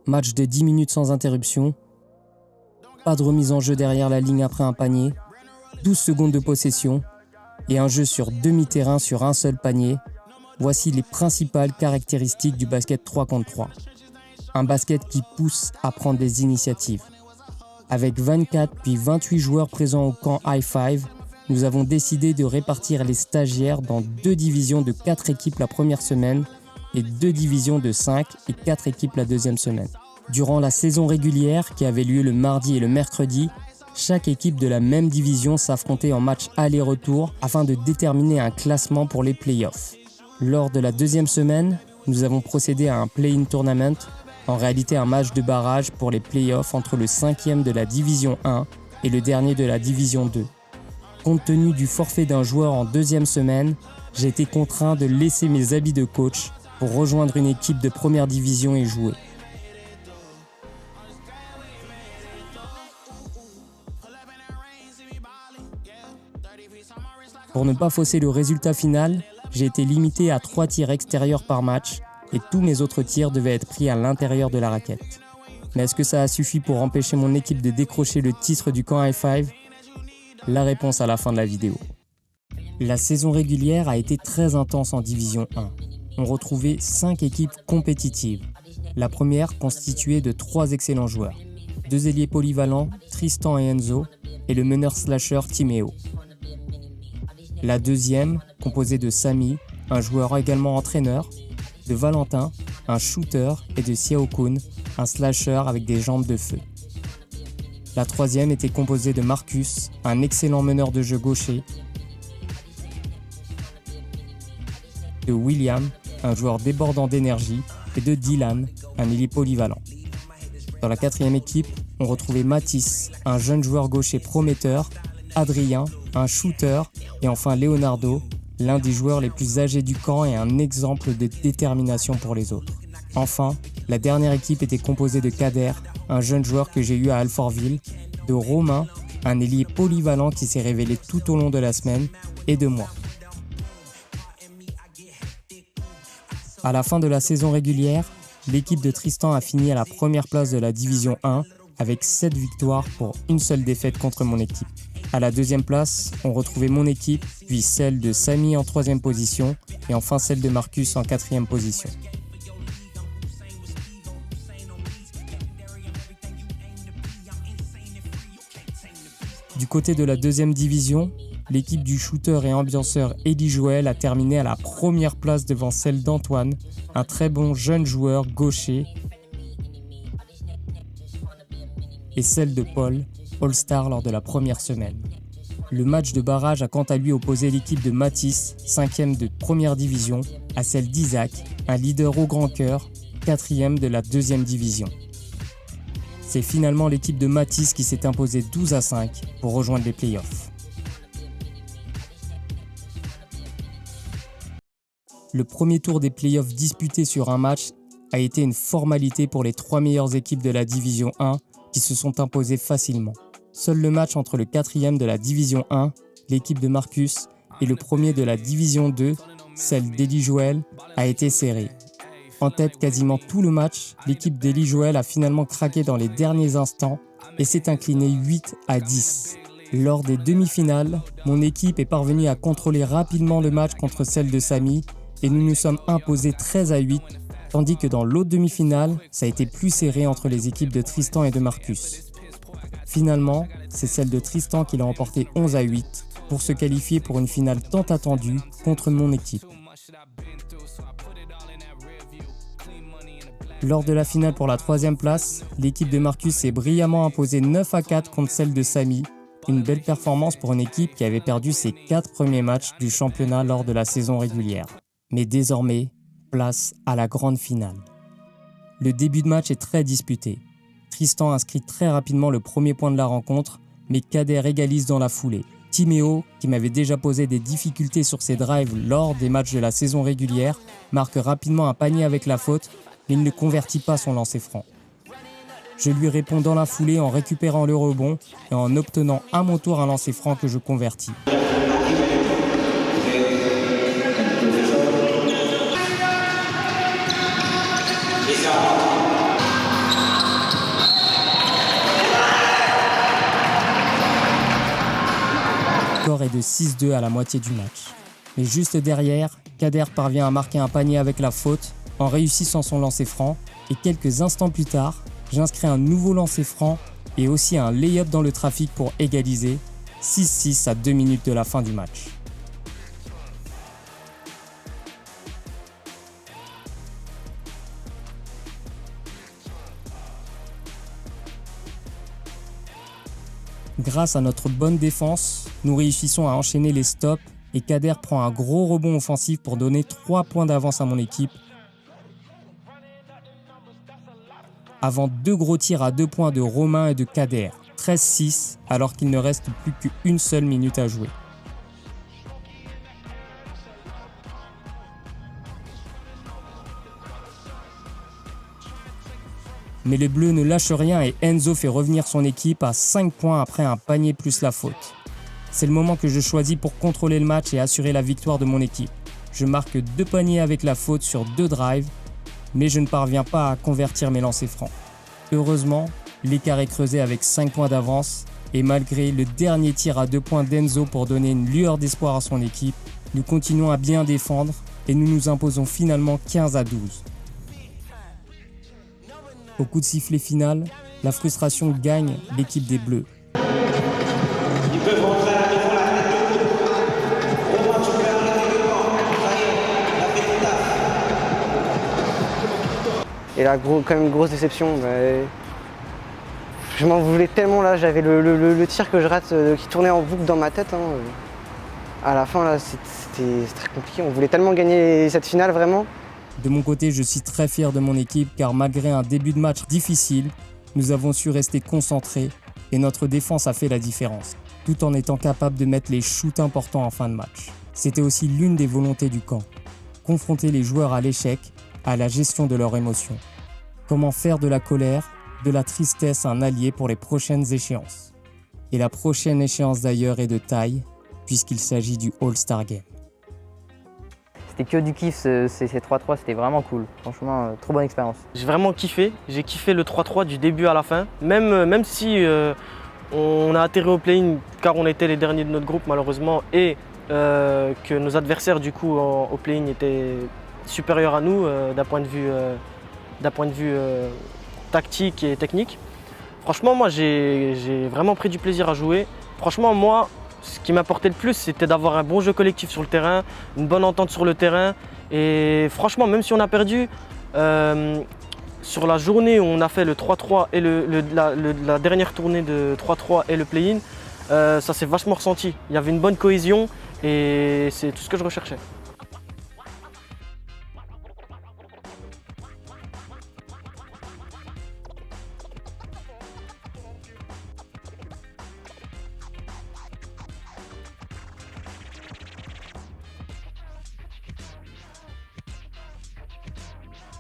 Match de 10 minutes sans interruption, pas de remise en jeu derrière la ligne après un panier, 12 secondes de possession et un jeu sur demi-terrain sur un seul panier. Voici les principales caractéristiques du basket 3 contre 3. Un basket qui pousse à prendre des initiatives. Avec 24 puis 28 joueurs présents au camp High Five, nous avons décidé de répartir les stagiaires dans 2 divisions de 4 équipes la première semaine et 2 divisions de 5 et 4 équipes la deuxième semaine. Durant la saison régulière, qui avait lieu le mardi et le mercredi, chaque équipe de la même division s'affrontait en match aller-retour afin de déterminer un classement pour les playoffs. Lors de la deuxième semaine, nous avons procédé à un play-in tournament, en réalité un match de barrage pour les playoffs entre le 5e de la division 1 et le dernier de la division 2. Compte tenu du forfait d'un joueur en deuxième semaine, j'ai été contraint de laisser mes habits de coach pour rejoindre une équipe de première division et jouer. Pour ne pas fausser le résultat final, j'ai été limité à 3 tirs extérieurs par match et tous mes autres tirs devaient être pris à l'intérieur de la raquette. Mais est-ce que ça a suffi pour empêcher mon équipe de décrocher le titre du camp High Five ? La réponse à la fin de la vidéo. La saison régulière a été très intense en Division 1. On retrouvait 5 équipes compétitives. La première constituée de 3 excellents joueurs. 2 ailiers polyvalents, Tristan et Enzo, et le meneur slasher Timéo. La deuxième, composée de Samy, un joueur également entraîneur, de Valentin, un shooter, et de Xiao Kun, un slasher avec des jambes de feu. La troisième était composée de Marcus, un excellent meneur de jeu gaucher, de William, un joueur débordant d'énergie, et de Dylan, un ailier polyvalent. Dans la quatrième équipe, on retrouvait Mathis, un jeune joueur gaucher prometteur, Adrien, un shooter, et enfin Leonardo, l'un des joueurs les plus âgés du camp et un exemple de détermination pour les autres. Enfin, la dernière équipe était composée de Kader, un jeune joueur que j'ai eu à Alfortville, de Romain, un ailier polyvalent qui s'est révélé tout au long de la semaine, et de moi. À la fin de la saison régulière, l'équipe de Tristan a fini à la première place de la Division 1 avec 7 victoires pour une seule défaite contre mon équipe. À la deuxième place, on retrouvait mon équipe, puis celle de Samy en troisième position et enfin celle de Marcus en quatrième position. Du côté de la deuxième division, l'équipe du shooter et ambianceur Elie Joël a terminé à la première place devant celle d'Antoine, un très bon jeune joueur gaucher, et celle de Paul, All-Star lors de la première semaine. Le match de barrage a quant à lui opposé l'équipe de Mathis, 5e de première division, à celle d'Isaac, un leader au grand cœur, 4e de la deuxième division. C'est finalement l'équipe de Mathis qui s'est imposée 12-5 pour rejoindre les playoffs. Le premier tour des playoffs disputé sur un match a été une formalité pour les 3 meilleures équipes de la Division 1 qui se sont imposées facilement. Seul le match entre le 4e de la Division 1, l'équipe de Marcus, et le premier de la Division 2, celle d'Elie Joël, a été serré. En tête quasiment tout le match, l'équipe d'Elie Joël a finalement craqué dans les derniers instants et s'est inclinée 8-10. Lors des demi-finales, mon équipe est parvenue à contrôler rapidement le match contre celle de Samy et nous nous sommes imposés 13-8, tandis que dans l'autre demi-finale, ça a été plus serré entre les équipes de Tristan et de Marcus. Finalement, c'est celle de Tristan qui l'a emporté 11-8 pour se qualifier pour une finale tant attendue contre mon équipe. Lors de la finale pour la 3e place, l'équipe de Marcus s'est brillamment imposée 9-4 contre celle de Samy, une belle performance pour une équipe qui avait perdu ses 4 premiers matchs du championnat lors de la saison régulière. Mais désormais, place à la grande finale. Le début de match est très disputé. Tristan inscrit très rapidement le premier point de la rencontre, mais Kader égalise dans la foulée. Timéo, qui m'avait déjà posé des difficultés sur ses drives lors des matchs de la saison régulière, marque rapidement un panier avec la faute, mais il ne convertit pas son lancer franc. Je lui réponds dans la foulée en récupérant le rebond et en obtenant à mon tour un lancer franc que je convertis. Le score est de 6-2 à la moitié du match. Mais juste derrière, Kader parvient à marquer un panier avec la faute en réussissant son lancer franc et quelques instants plus tard, j'inscris un nouveau lancer franc et aussi un lay-up dans le trafic pour égaliser, 6-6 à 2 minutes de la fin du match. Grâce à notre bonne défense, nous réussissons à enchaîner les stops et Kader prend un gros rebond offensif pour donner 3 points d'avance à mon équipe. Avant 2 gros tirs à 2 points de Romain et de Kader, 13-6, alors qu'il ne reste plus qu'une seule minute à jouer. Mais les Bleus ne lâchent rien et Enzo fait revenir son équipe à 5 points après un panier plus la faute. C'est le moment que je choisis pour contrôler le match et assurer la victoire de mon équipe. Je marque 2 paniers avec la faute sur 2 drives, mais je ne parviens pas à convertir mes lancers francs. Heureusement, l'écart est creusé avec 5 points d'avance et malgré le dernier tir à 2 points d'Enzo pour donner une lueur d'espoir à son équipe, nous continuons à bien défendre et nous nous imposons finalement 15-12. Au coup de sifflet final, la frustration gagne l'équipe des Bleus. Ils peuvent rentrer à la maison la tête de coup. Romain, tu peux arrêter le banc. Ça y est, il a fait tout taf. Et là, quand même une grosse déception. Je m'en voulais tellement là, j'avais le tir que je rate qui tournait en boucle dans ma tête. À la fin, là, c'était très compliqué. On voulait tellement gagner cette finale, vraiment. De mon côté, je suis très fier de mon équipe car malgré un début de match difficile, nous avons su rester concentrés et notre défense a fait la différence, tout en étant capable de mettre les shoots importants en fin de match. C'était aussi l'une des volontés du camp, confronter les joueurs à l'échec, à la gestion de leurs émotions. Comment faire de la colère, de la tristesse un allié pour les prochaines échéances. Et la prochaine échéance d'ailleurs est de taille, puisqu'il s'agit du All-Star Game. C'était que du kiff, ces 3-3, c'était vraiment cool. Franchement, trop bonne expérience. J'ai vraiment kiffé. J'ai kiffé le 3-3 du début à la fin. Même si on a atterri au play-in car on était les derniers de notre groupe malheureusement et que nos adversaires du coup au play-in étaient supérieurs à nous d'un point de vue tactique et technique. Franchement, moi j'ai vraiment pris du plaisir à jouer. Franchement, moi, ce qui m'apportait le plus, c'était d'avoir un bon jeu collectif sur le terrain, une bonne entente sur le terrain. Et franchement, même si on a perdu, sur la journée où on a fait le 3-3 et la dernière tournée de 3-3 et le play-in, ça s'est vachement ressenti. Il y avait une bonne cohésion et c'est tout ce que je recherchais.